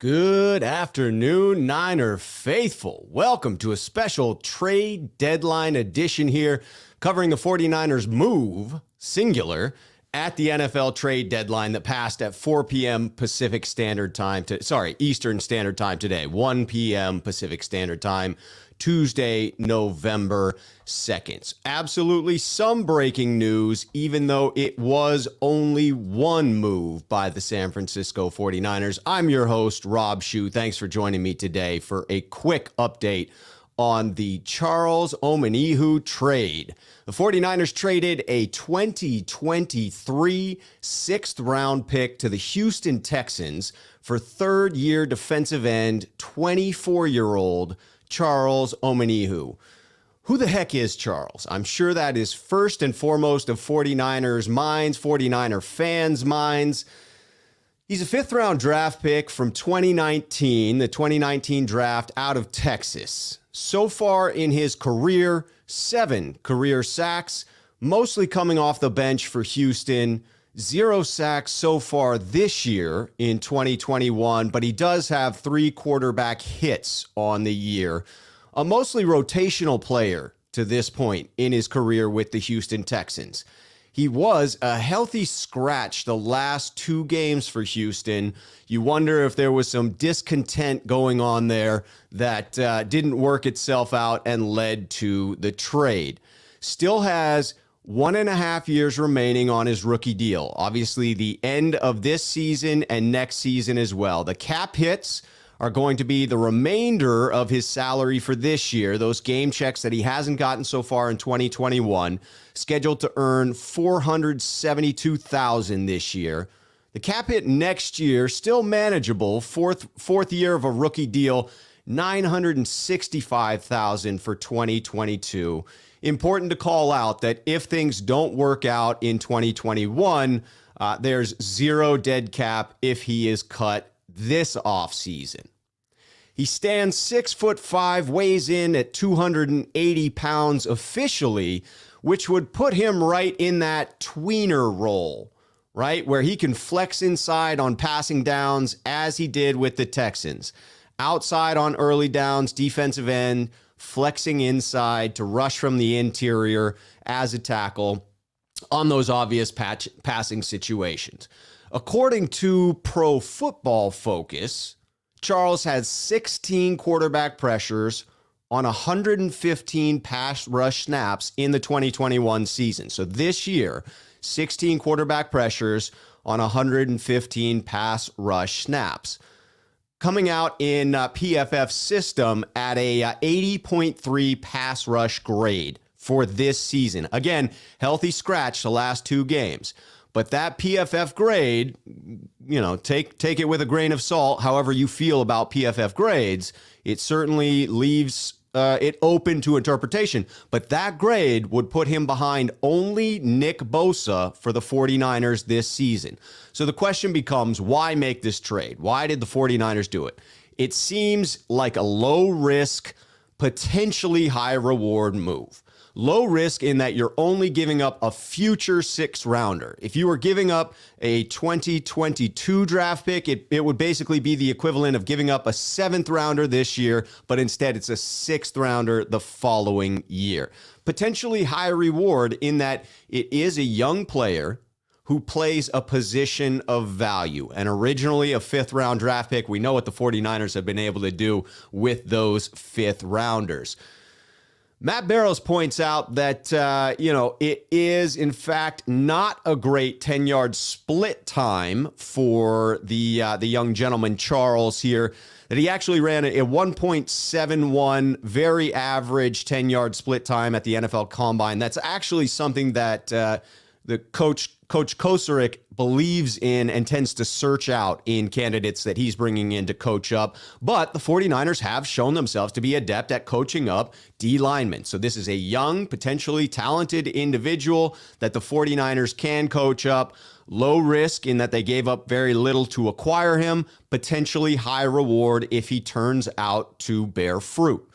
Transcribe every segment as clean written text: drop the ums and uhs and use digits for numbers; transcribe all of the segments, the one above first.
Good afternoon, Niner faithful. Welcome to a special trade deadline edition here covering the 49ers move, singular, at the NFL trade deadline that passed at 4 p.m. Eastern Standard Time today, 1 p.m. Pacific Standard Time, Tuesday, November 2nd. Absolutely some breaking news, even though it was only one move by the San Francisco 49ers. I'm your host, Rob Schuh. Thanks for joining me today for a quick update on the Charles Omenihu trade. The 49ers traded a 2023 sixth-round pick to the Houston Texans for third-year defensive end, 24-year-old Charles Omenihu. Who the heck is Charles? I'm sure that is first and foremost of 49ers minds, 49er fans' minds. He's a fifth-round draft pick from 2019, the 2019 draft out of Texas. So far in his career, 7 career sacks, mostly coming off the bench for Houston. 0 sacks so far this year in 2021, but he does have 3 quarterback hits on the year. A mostly rotational player to this point in his career with the Houston Texans. He was a healthy scratch the last 2 games for Houston. You wonder if there was some discontent going on there that didn't work itself out and led to the trade. Still has 1.5 years remaining on his rookie deal. Obviously, the end of this season and next season as well. The cap hits are going to be the remainder of his salary for this year. Those game checks that he hasn't gotten so far in 2021, scheduled to earn $472,000 this year. The cap hit next year, still manageable. Fourth year of a rookie deal, $965,000 for 2022. Important to call out that if things don't work out in 2021, there's 0 dead cap if he is cut this offseason. He stands 6'5", weighs in at 280 pounds officially, which would put him right in that tweener role, right? Where he can flex inside on passing downs as he did with the Texans. Outside on early downs, defensive end, flexing inside to rush from the interior as a tackle on those obvious passing situations. According to Pro Football Focus, Charles has 16 quarterback pressures on 115 pass rush snaps in the 2021 season. So this year, 16 quarterback pressures on 115 pass rush snaps. Coming out in PFF system at a 80.3 pass rush grade for this season. Again, healthy scratch the last 2 games. But that PFF grade, take it with a grain of salt, however you feel about PFF grades. It certainly leaves it open to interpretation. But that grade would put him behind only Nick Bosa for the 49ers this season. So the question becomes, why make this trade? Why did the 49ers do it? It seems like a low-risk, potentially high-reward move. Low risk in that you're only giving up a future 6th rounder. If you were giving up a 2022 draft pick, it would basically be the equivalent of giving up a 7th rounder this year, but instead it's a 6th rounder the following year. Potentially high reward in that it is a young player who plays a position of value. And originally a 5th round draft pick, we know what the 49ers have been able to do with those 5th rounders. Matt Barrows points out that, it is, in fact, not a great 10-yard split time for the young gentleman, Charles, here, that he actually ran a 1.71, very average 10-yard split time at the NFL Combine. That's actually something that the Coach Kocurek believes in and tends to search out in candidates that he's bringing in to coach up. But the 49ers have shown themselves to be adept at coaching up D linemen. So this is a young, potentially talented individual that the 49ers can coach up. Low risk in that they gave up very little to acquire him. Potentially high reward if he turns out to bear fruit.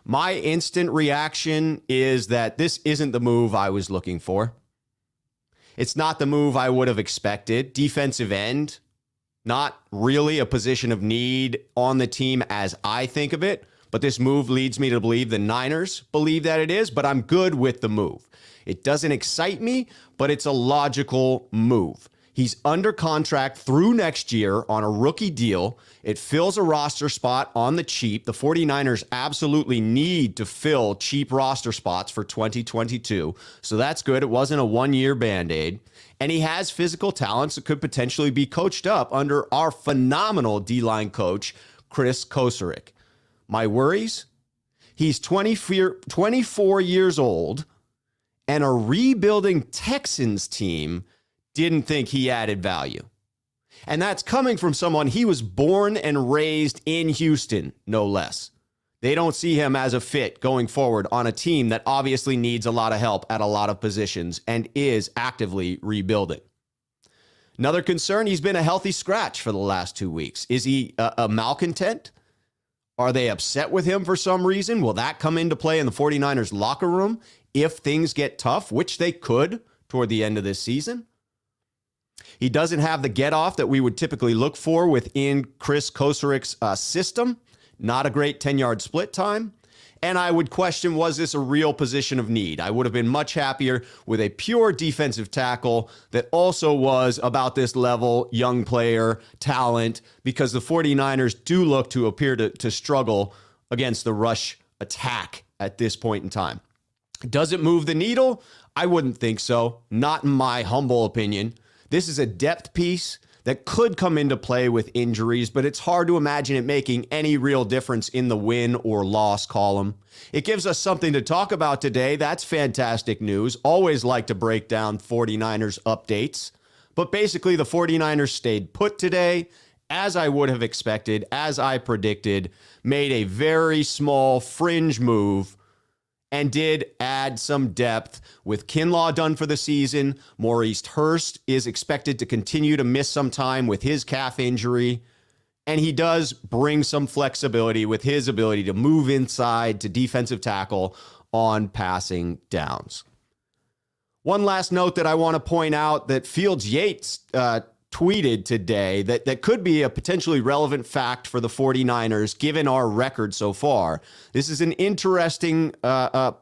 My instant reaction is that this isn't the move I was looking for. It's not the move I would have expected. Defensive end, Not really a position of need on the team as I think of it, but this move leads me to believe the Niners believe that it is, but I'm good with the move. It doesn't excite me, but it's a logical move. He's under contract through next year on a rookie deal. It fills a roster spot on the cheap. The 49ers absolutely need to fill cheap roster spots for 2022. So that's good. It wasn't a one-year Band-Aid. And he has physical talents that could potentially be coached up under our phenomenal D-line coach, Chris Kocurek. My worries? He's 24 years old, and a rebuilding Texans team didn't think he added value. And that's coming from someone, he was born and raised in Houston, no less. They don't see him as a fit going forward on a team that obviously needs a lot of help at a lot of positions and is actively rebuilding. Another concern, he's been a healthy scratch for the last 2 weeks. Is he a malcontent? Are they upset with him for some reason? Will that come into play in the 49ers locker room if things get tough, which they could toward the end of this season? He doesn't have the get-off that we would typically look for within Chris Kocurek's system. Not a great 10-yard split time. And I would question, was this a real position of need? I would have been much happier with a pure defensive tackle that also was about this level, young player, talent, because the 49ers do look to appear to struggle against the rush attack at this point in time. Does it move the needle? I wouldn't think so. Not in my humble opinion. This is a depth piece that could come into play with injuries, but it's hard to imagine it making any real difference in the win or loss column. It gives us something to talk about today. That's fantastic news. Always like to break down 49ers updates. But basically, the 49ers stayed put today, as I would have expected, as I predicted, made a very small fringe move and did add some depth with Kinlaw done for the season. Maurice Hurst is expected to continue to miss some time with his calf injury. And he does bring some flexibility with his ability to move inside to defensive tackle on passing downs. One last note that I want to point out that Fields Yates tweeted today that could be a potentially relevant fact for the 49ers, given our record so far. This is an interesting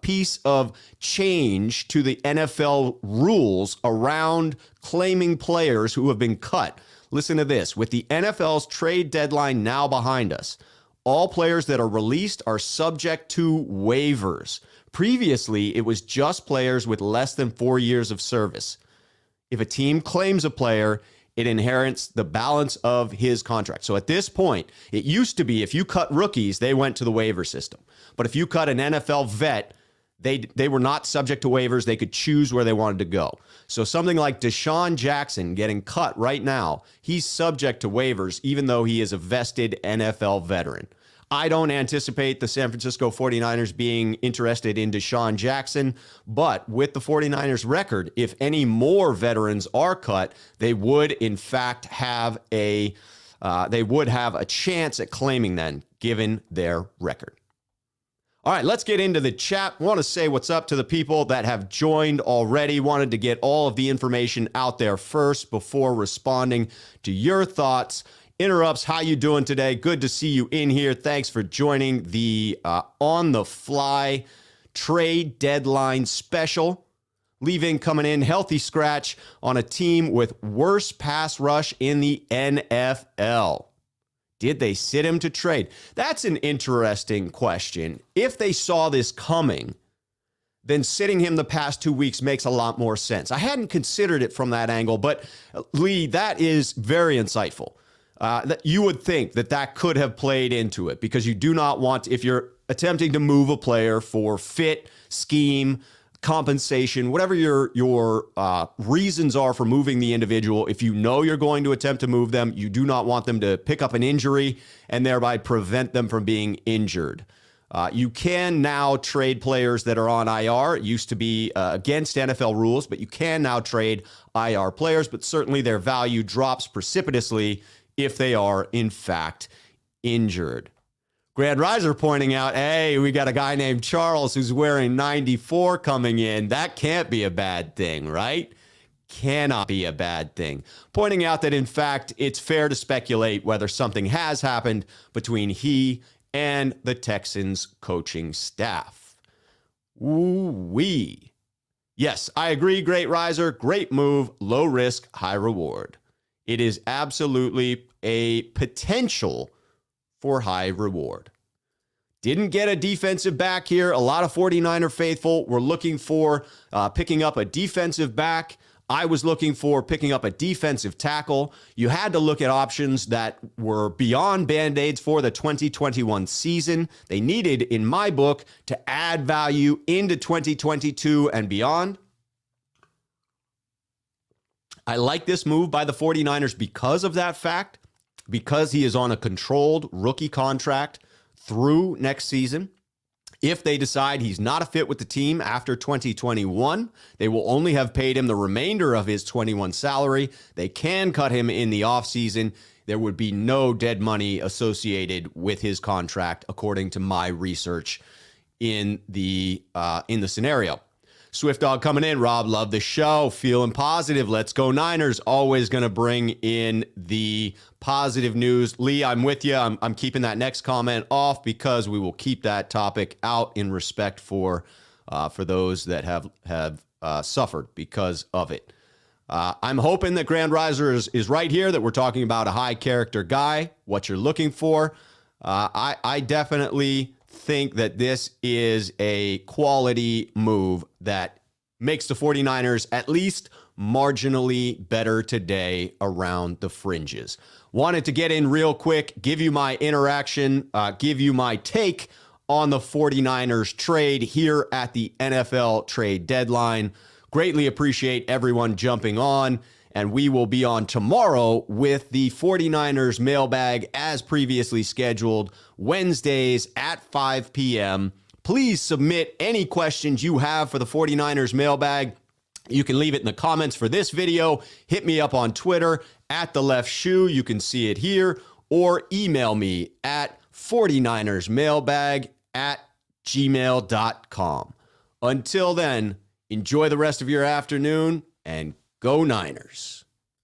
piece of change to the NFL rules around claiming players who have been cut. Listen to this. With the NFL's trade deadline now behind us, all players that are released are subject to waivers. Previously, it was just players with less than 4 years of service. If a team claims a player, it inherits the balance of his contract. So at this point, it used to be if you cut rookies, they went to the waiver system. But if you cut an NFL vet, they were not subject to waivers. They could choose where they wanted to go. So something like Deshaun Jackson getting cut right now, he's subject to waivers, even though he is a vested NFL veteran. I don't anticipate the San Francisco 49ers being interested in Deshaun Jackson, but with the 49ers record, if any more veterans are cut, they would in fact have a chance at claiming them given their record. All right, let's get into the chat. Want to say what's up to the people that have joined already. Wanted to get all of the information out there first before responding to your thoughts. Interrupts, how you doing today? Good to see you in here. Thanks for joining the on-the-fly trade deadline special. Leaving coming in, healthy scratch on a team with worst pass rush in the NFL. Did they sit him to trade? That's an interesting question. If they saw this coming, then sitting him the past 2 weeks makes a lot more sense. I hadn't considered it from that angle, but Lee, that is very insightful. That you would think that could have played into it because you do not want, if you're attempting to move a player for fit, scheme, compensation, whatever your reasons are for moving the individual, if you know you're going to attempt to move them, you do not want them to pick up an injury and thereby prevent them from being injured. You can now trade players that are on IR. It used to be against NFL rules, but you can now trade IR players, but certainly their value drops precipitously if they are, in fact, injured. Grand Riser pointing out, hey, we got a guy named Charles who's wearing 94 coming in. That can't be a bad thing, right? cannot be a bad thing, pointing out that, in fact, it's fair to speculate whether something has happened between he and the Texans coaching staff. Ooh-wee. Yes, I agree, Great Riser. Great move, low risk, high reward. It is absolutely a potential for high reward. Didn't get a defensive back here. A lot of 49er faithful were looking for picking up a defensive back. I was looking for picking up a defensive tackle. You had to look at options that were beyond Band-Aids for the 2021 season. They needed, in my book, to add value into 2022 and beyond. I like this move by the 49ers because of that fact, because he is on a controlled rookie contract through next season. If they decide he's not a fit with the team after 2021, they will only have paid him the remainder of his 21 salary. They can cut him in the offseason. There would be no dead money associated with his contract, according to my research in the scenario. Swift Dog coming in. Rob, love the show. Feeling positive. Let's go Niners. Always going to bring in the positive news. Lee, I'm with you. I'm keeping that next comment off because we will keep that topic out in respect for those that have suffered because of it. I'm hoping that Grand Riser is right here, that we're talking about a high character guy, what you're looking for. I definitely think that this is a quality move that makes the 49ers at least marginally better today around the fringes. Wanted to get in real quick, give you my interaction, give you my take on the 49ers trade here at the NFL trade deadline. Greatly appreciate everyone jumping on. And we will be on tomorrow with the 49ers mailbag as previously scheduled, Wednesdays at 5 p.m. Please submit any questions you have for the 49ers mailbag. You can leave it in the comments for this video. Hit me up on Twitter at The Left Schuh. You can see it here. Or email me at 49ersmailbag@gmail.com. Until then, enjoy the rest of your afternoon and go Niners.